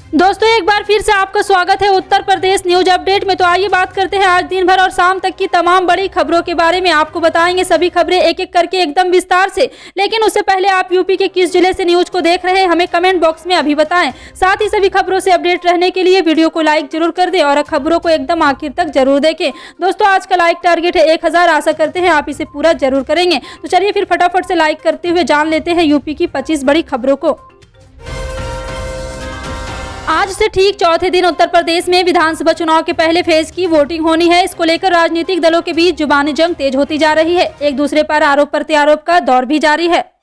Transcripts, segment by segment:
दोस्तों एक बार फिर से आपका स्वागत है उत्तर प्रदेश न्यूज अपडेट में। तो आइए बात करते हैं आज दिन भर और शाम तक की तमाम बड़ी खबरों के बारे में। आपको बताएंगे सभी खबरें एक एक करके एकदम विस्तार से। लेकिन उससे पहले आप यूपी के किस जिले से न्यूज को देख रहे हैं हमें कमेंट बॉक्स में अभी बताएं। साथ ही सभी खबरों से अपडेट रहने के लिए वीडियो को लाइक जरूर कर दें और खबरों को एकदम आखिर तक जरूर देखें। दोस्तों आज का लाइक टारगेट है 1000। आशा करते हैं आप इसे पूरा जरूर करेंगे। तो चलिए फिर फटाफट से लाइक करते हुए जान लेते हैं यूपी की 25 बड़ी खबरों को। आज से ठीक चौथे दिन उत्तर प्रदेश में विधानसभा चुनाव के पहले फेज की वोटिंग होनी है। इसको लेकर राजनीतिक दलों के बीच जुबानी जंग तेज होती जा रही है। एक दूसरे पर आरोप प्रत्यारोप का दौर भी जारी है।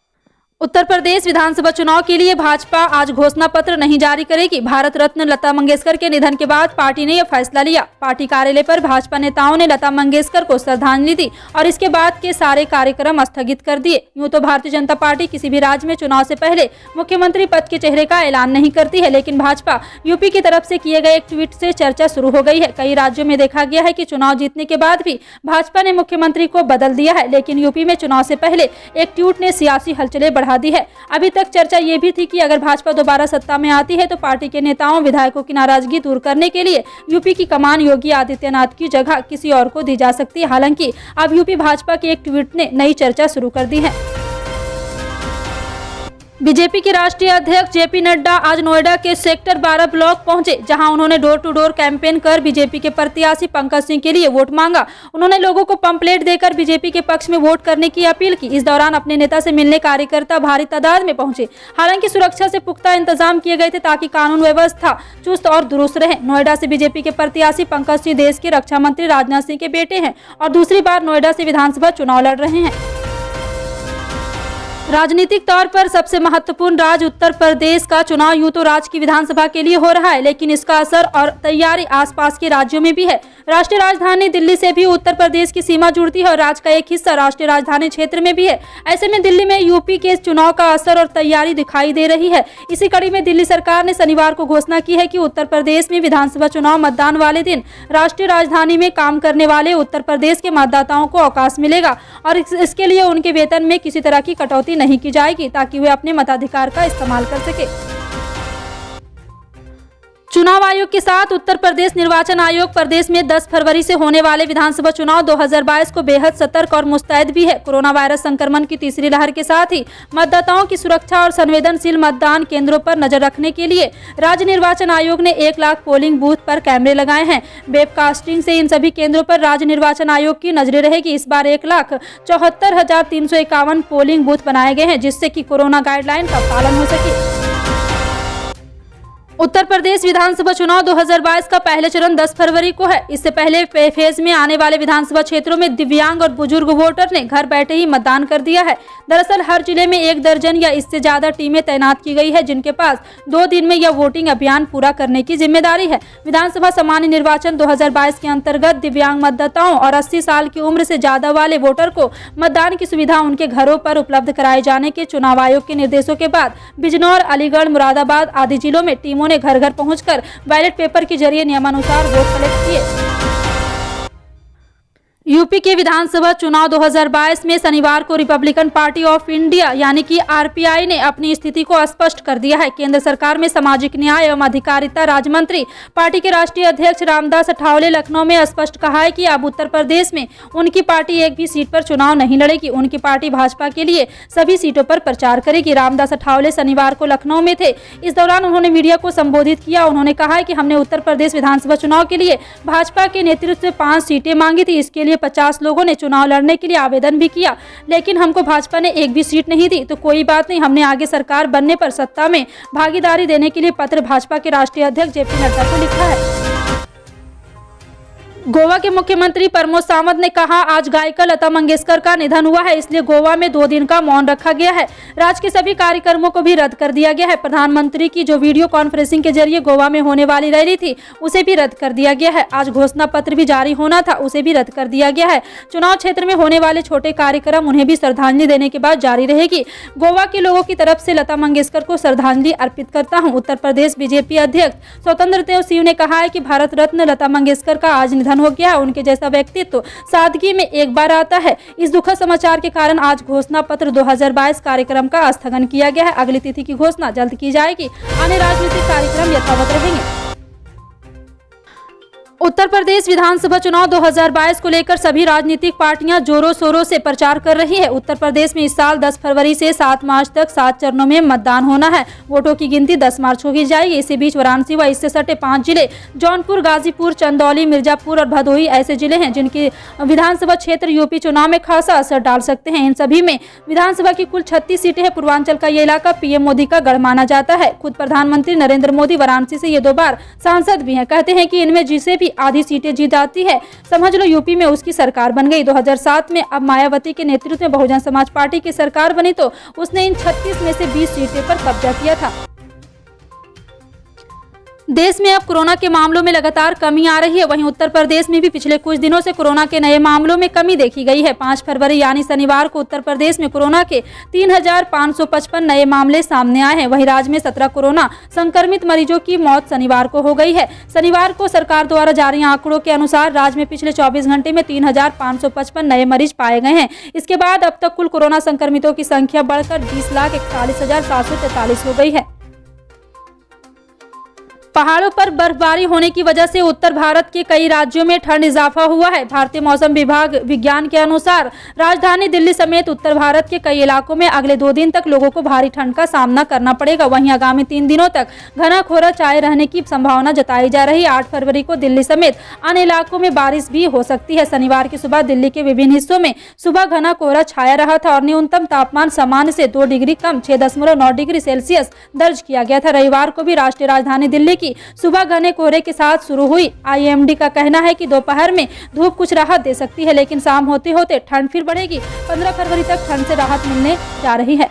उत्तर प्रदेश विधानसभा चुनाव के लिए भाजपा आज घोषणा पत्र नहीं जारी करेगी। भारत रत्न लता मंगेशकर के निधन के बाद पार्टी ने यह फैसला लिया। पार्टी कार्यालय पर भाजपा नेताओं ने लता मंगेशकर को श्रद्धांजलि दी और इसके बाद के सारे कार्यक्रम स्थगित कर दिए। यूं तो भारतीय जनता पार्टी किसी भी राज्य में चुनाव से पहले मुख्यमंत्री पद के चेहरे का ऐलान नहीं करती है, लेकिन भाजपा यूपी की तरफ से किए गए एक ट्वीट से चर्चा शुरू हो गई है। कई राज्यों में देखा गया है कि चुनाव जीतने के बाद भी भाजपा ने मुख्यमंत्री को बदल दिया है, लेकिन यूपी में चुनाव से पहले एक ट्वीट ने सियासी हलचलें बढ़ा दी है। अभी तक चर्चा ये भी थी कि अगर भाजपा दोबारा सत्ता में आती है तो पार्टी के नेताओं विधायकों की नाराजगी दूर करने के लिए यूपी की कमान योगी आदित्यनाथ की जगह किसी और को दी जा सकती है। हालांकि अब यूपी भाजपा के एक ट्वीट ने नई चर्चा शुरू कर दी है। बीजेपी के राष्ट्रीय अध्यक्ष जेपी नड्डा आज नोएडा के सेक्टर 12 ब्लॉक पहुंचे, जहां उन्होंने डोर टू डोर कैंपेन कर बीजेपी के प्रत्याशी पंकज सिंह के लिए वोट मांगा। उन्होंने लोगों को पंपलेट देकर बीजेपी के पक्ष में वोट करने की अपील की। इस दौरान अपने नेता से मिलने कार्यकर्ता भारी तादाद में पहुंचे। हालांकि सुरक्षा से पुख्ता इंतजाम किए गए थे ताकि कानून व्यवस्था चुस्त और दुरुस्त रहे। नोएडा से बीजेपी के प्रत्याशी पंकज सिंह देश के रक्षा मंत्री राजनाथ सिंह के बेटे हैं और दूसरी बार नोएडा से विधानसभा चुनाव लड़ रहे हैं। राजनीतिक तौर पर सबसे महत्वपूर्ण राज्य उत्तर प्रदेश का चुनाव यूं तो राज्य की विधानसभा के लिए हो रहा है, लेकिन इसका असर और तैयारी आसपास के राज्यों में भी है। राष्ट्रीय राजधानी दिल्ली से भी उत्तर प्रदेश की सीमा जुड़ती है और राज्य का एक हिस्सा राष्ट्रीय राजधानी क्षेत्र में भी है। ऐसे में दिल्ली में यूपी के चुनाव का असर और तैयारी दिखाई दे रही है। इसी कड़ी में दिल्ली सरकार ने शनिवार को घोषणा की है कि उत्तर प्रदेश में विधानसभा चुनाव मतदान वाले दिन राष्ट्रीय राजधानी में काम करने वाले उत्तर प्रदेश के मतदाताओं को अवकाश मिलेगा और इसके लिए उनके वेतन में किसी तरह की कटौती नहीं की जाएगी ताकि वे अपने मताधिकार का इस्तेमाल कर सके। चुनाव आयोग के साथ उत्तर प्रदेश निर्वाचन आयोग प्रदेश में 10 फरवरी से होने वाले विधानसभा चुनाव 2022 को बेहद सतर्क और मुस्तैद भी है। कोरोना वायरस संक्रमण की तीसरी लहर के साथ ही मतदाताओं की सुरक्षा और संवेदनशील मतदान केंद्रों पर नजर रखने के लिए राज्य निर्वाचन आयोग ने 1 लाख पोलिंग बूथ पर कैमरे लगाए हैं। वेबकास्टिंग से इन सभी केंद्रों पर राज्य निर्वाचन आयोग की नजरें रहेगी। इस बार 1,74,351 पोलिंग बूथ बनाए गए हैं, जिससे कि कोरोना गाइडलाइन का पालन हो सके। उत्तर प्रदेश विधानसभा चुनाव 2022 का पहले चरण 10 फरवरी को है। इससे पहले फेज में आने वाले विधानसभा क्षेत्रों में दिव्यांग और बुजुर्ग वोटर ने घर बैठे ही मतदान कर दिया है। दरअसल हर जिले में 1 दर्जन या इससे ज्यादा टीमें तैनात की गई है, जिनके पास 2 दिन में यह वोटिंग अभियान पूरा करने की जिम्मेदारी है। विधानसभा सामान्य निर्वाचन 2022 के अंतर्गत दिव्यांग मतदाताओं और 80 साल की उम्र से ज्यादा वाले वोटर को मतदान की सुविधा उनके घरों पर उपलब्ध कराए जाने के चुनाव आयोग के निर्देशों के बाद बिजनौर, अलीगढ़, मुरादाबाद आदि जिलों में टीमों ने घर घर पहुंचकर बैलेट पेपर के जरिए नियमानुसार वोट कलेक्ट किए। यूपी के विधानसभा चुनाव 2022 में शनिवार को रिपब्लिकन पार्टी ऑफ इंडिया यानी कि आरपीआई ने अपनी स्थिति को स्पष्ट कर दिया है। केंद्र सरकार में सामाजिक न्याय एवं अधिकारिता राज्य मंत्री पार्टी के राष्ट्रीय अध्यक्ष रामदास अठावले लखनऊ में स्पष्ट कहा है कि अब उत्तर प्रदेश में उनकी पार्टी एक भी सीट पर चुनाव नहीं लड़ेगी। उनकी पार्टी भाजपा के लिए सभी सीटों पर प्रचार करेगी। रामदास अठावले शनिवार को लखनऊ में थे। इस दौरान उन्होंने मीडिया को संबोधित किया। उन्होंने कहा है कि हमने उत्तर प्रदेश विधानसभा चुनाव के लिए भाजपा के नेतृत्व से 5 सीटें मांगी थी। इसके लिए 50 लोगों ने चुनाव लड़ने के लिए आवेदन भी किया, लेकिन हमको भाजपा ने एक भी सीट नहीं दी। तो कोई बात नहीं, हमने आगे सरकार बनने पर सत्ता में भागीदारी देने के लिए पत्र भाजपा के राष्ट्रीय अध्यक्ष जेपी नड्डा को लिखा है। गोवा के मुख्यमंत्री प्रमोद सावंत ने कहा, आज गायिका लता मंगेशकर का निधन हुआ है, इसलिए गोवा में 2 दिन का मौन रखा गया है। राज्य के सभी कार्यक्रमों को भी रद्द कर दिया गया है। प्रधानमंत्री की जो वीडियो कॉन्फ्रेंसिंग के जरिए गोवा में होने वाली रैली थी, उसे भी रद्द कर दिया गया है। आज घोषणा पत्र भी जारी होना था, उसे भी रद्द कर दिया गया है। चुनाव क्षेत्र में होने वाले छोटे कार्यक्रम उन्हें भी श्रद्धांजलि देने के बाद जारी रहेगी। गोवा के लोगों की तरफ से लता मंगेशकर को श्रद्धांजलि अर्पित करता हूँ। उत्तर प्रदेश बीजेपी अध्यक्ष स्वतंत्र देव सिंह ने कहा है कि भारत रत्न लता मंगेशकर का आज निधन हो गया है। उनके जैसा व्यक्तित्व सादगी में एक बार आता है। इस दुखद समाचार के कारण आज घोषणा पत्र 2022 कार्यक्रम का स्थगन किया गया है। अगली तिथि की घोषणा जल्द की जाएगी। अन्य राजनीतिक कार्यक्रम यथावत उत्तर प्रदेश विधानसभा चुनाव 2022 को लेकर सभी राजनीतिक पार्टियां जोरों शोरों से प्रचार कर रही है। उत्तर प्रदेश में इस साल 10 फरवरी से 7 मार्च तक 7 चरणों में मतदान होना है। वोटों की गिनती 10 मार्च को की जाएगी। इसी बीच वाराणसी व इससे सटे 5 जिले जौनपुर, गाजीपुर, चंदौली, मिर्जापुर और भदोही ऐसे जिले हैं जिनकी विधानसभा क्षेत्र यूपी चुनाव में खासा असर डाल सकते हैं। इन सभी में विधानसभा की कुल 36 सीटें हैं। पूर्वांचल का ये इलाका पीएम मोदी का गढ़ माना जाता है। खुद प्रधानमंत्री नरेंद्र मोदी वाराणसी से ये 2 बार सांसद भी हैं। कहते हैं कि इनमें जिसे भी आधी सीटें जीत जाती है समझ लो यूपी में उसकी सरकार बन गई। 2007 में अब मायावती के नेतृत्व में बहुजन समाज पार्टी की सरकार बनी तो उसने इन 36 में से 20 सीटें पर कब्जा किया था। देश में अब कोरोना के मामलों में लगातार कमी आ रही है। वहीं उत्तर प्रदेश में भी पिछले कुछ दिनों से कोरोना के नए मामलों में कमी देखी गई है। 5 फरवरी यानी शनिवार को उत्तर प्रदेश में कोरोना के 3,555 नए मामले सामने आए हैं। वहीं राज्य में 17 कोरोना संक्रमित मरीजों की मौत शनिवार को हो गई है। शनिवार को सरकार द्वारा जारी आंकड़ों के अनुसार राज्य में पिछले 24 घंटे में 3,555 नए मरीज पाए गए हैं। इसके बाद अब तक कुल कोरोना संक्रमितों की संख्या बढ़कर 20,41,743 हो गई है। पहाड़ों पर बर्फबारी होने की वजह से उत्तर भारत के कई राज्यों में ठंड इजाफा हुआ है। भारतीय मौसम विभाग विज्ञान के अनुसार राजधानी दिल्ली समेत उत्तर भारत के कई इलाकों में अगले 2 दिन तक लोगों को भारी ठंड का सामना करना पड़ेगा। वहीं आगामी 3 दिनों तक घना कोहरा छाए रहने की संभावना जताई जा रही है। 8 फरवरी को दिल्ली समेत अन्य इलाकों में बारिश भी हो सकती है। शनिवार की सुबह दिल्ली के विभिन्न हिस्सों में सुबह घना कोहरा छाया रहा था और न्यूनतम तापमान सामान्य से 2 डिग्री कम 6.9 डिग्री सेल्सियस दर्ज किया गया था। रविवार को भी राष्ट्रीय राजधानी दिल्ली सुबह घने कोहरे के साथ शुरू हुई। आईएमडी का कहना है कि दोपहर में धूप कुछ राहत दे सकती है, लेकिन शाम होते होते ठंड फिर बढ़ेगी। 15 फरवरी तक ठंड से राहत मिलने जा रही है।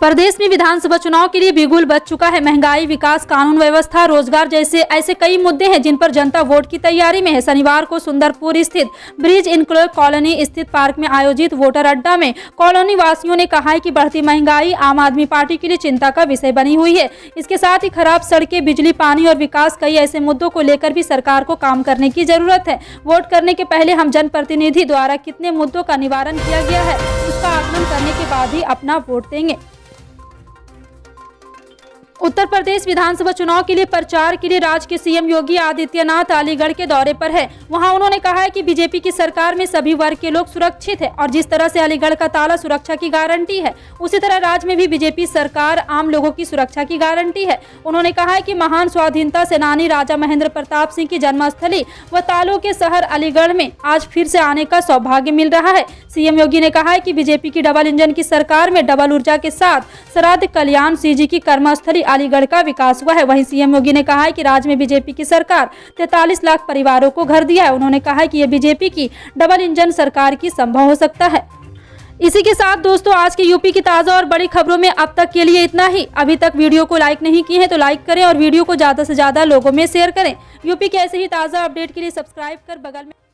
प्रदेश में विधानसभा चुनाव के लिए बिगुल बज चुका है। महंगाई, विकास, कानून व्यवस्था, रोजगार जैसे ऐसे कई मुद्दे हैं जिन पर जनता वोट की तैयारी में है। शनिवार को सुंदरपुर स्थित ब्रिज इनक्लेव कॉलोनी स्थित पार्क में आयोजित वोटर अड्डा में कॉलोनी वासियों ने कहा है कि बढ़ती महंगाई आम आदमी पार्टी के लिए चिंता का विषय बनी हुई है। इसके साथ ही खराब सड़कें, बिजली, पानी और विकास कई ऐसे मुद्दों को लेकर भी सरकार को काम करने की जरूरत है। वोट करने के पहले हम जनप्रतिनिधि द्वारा कितने मुद्दों का निवारण किया गया है उसका आकलन करने के बाद ही अपना वोट देंगे। उत्तर प्रदेश विधानसभा चुनाव के लिए प्रचार के लिए राज्य के सीएम योगी आदित्यनाथ अलीगढ़ के दौरे पर है। वहां उन्होंने कहा है कि बीजेपी की सरकार में सभी वर्ग के लोग सुरक्षित है और जिस तरह से अलीगढ़ का ताला सुरक्षा की गारंटी है, उसी तरह राज्य में भी बीजेपी सरकार आम लोगों की सुरक्षा की गारंटी है। उन्होंने कहा है कि महान स्वाधीनता सेनानी राजा महेंद्र प्रताप सिंह की जन्मस्थली व तालों के शहर अलीगढ़ में आज फिर से आने का सौभाग्य मिल रहा है। सीएम योगी ने कहा है कि बीजेपी की डबल इंजन की सरकार में डबल ऊर्जा के साथ श्राद्ध कल्याण सीजी की कर्मस्थली अलीगढ़ का विकास हुआ है। वहीं सीएम योगी ने कहा है कि राज्य में बीजेपी की सरकार 43 लाख परिवारों को घर दिया है। उन्होंने कहा है कि यह बीजेपी की डबल इंजन सरकार की संभव हो सकता है। इसी के साथ दोस्तों आज के यूपी की ताज़ा और बड़ी खबरों में अब तक के लिए इतना ही। अभी तक वीडियो को लाइक नहीं किए हैं तो लाइक करें और वीडियो को ज़्यादा से ज़्यादा लोगों में शेयर करें। यूपी के ऐसे ही ताज़ा अपडेट के लिए सब्सक्राइब कर बगल में